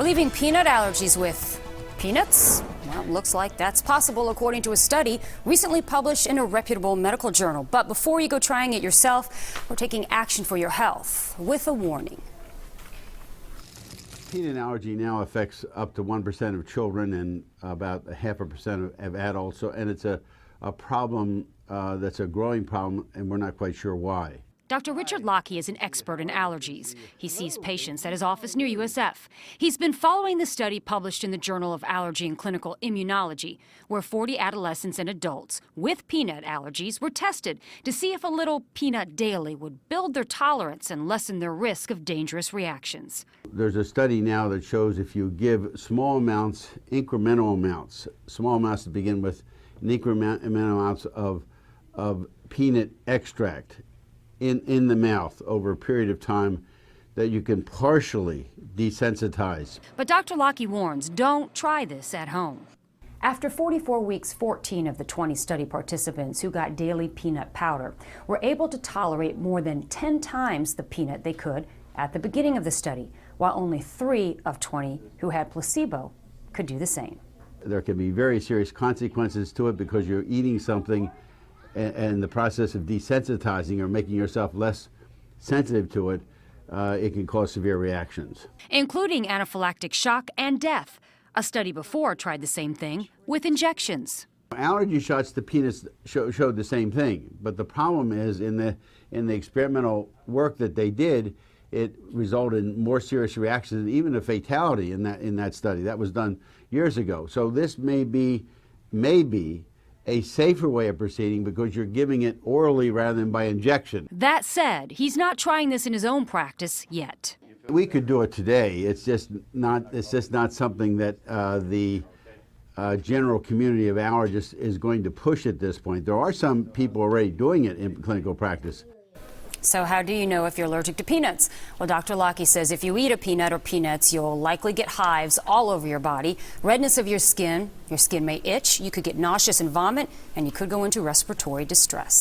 Relieving peanut allergies with peanuts? Well, looks like that's possible according to a study recently published in a reputable medical journal. But before you go trying it yourself, we're taking action for your health with a warning. Peanut allergy now affects up to 1% of children and about 0.5% of adults. So, and it's a problem that's a growing problem, and we're not quite sure why. Dr. Richard Lockey is an expert in allergies. He sees patients at his office near USF. He's been following the study published in the Journal of Allergy and Clinical Immunology, where 40 adolescents and adults with peanut allergies were tested to see if a little peanut daily would build their tolerance and lessen their risk of dangerous reactions. There's a study now that shows if you give small amounts, incremental amounts, small amounts to begin with, and incremental amounts of peanut extract in the mouth over a period of time, that you can partially desensitize. But Dr. Lockey warns, don't try this at home. After 44 weeks, 14 of the 20 study participants who got daily peanut powder were able to tolerate more than 10 times the peanut they could at the beginning of the study, while only 3 of 20 who had placebo could do the same. There can be very serious consequences to it because you're eating something and the process of desensitizing or making yourself less sensitive to it, it can cause severe reactions, including anaphylactic shock and death. A study before tried the same thing with injections. Allergy shots to peanuts showed the same thing, but the problem is in the experimental work that they did, it resulted in more serious reactions and even a fatality in that study. That was done years ago. So this may be a safer way of proceeding because you're giving it orally rather than by injection. That said, he's not trying this in his own practice yet. We could do it today. It's just not something that the general community of allergists is going to push at this point. There are some people already doing it in clinical practice. So how do you know if you're allergic to peanuts? Well, Dr. Lockey says if you eat a peanut or peanuts, you'll likely get hives all over your body, redness of your skin may itch, you could get nauseous and vomit, and you could go into respiratory distress.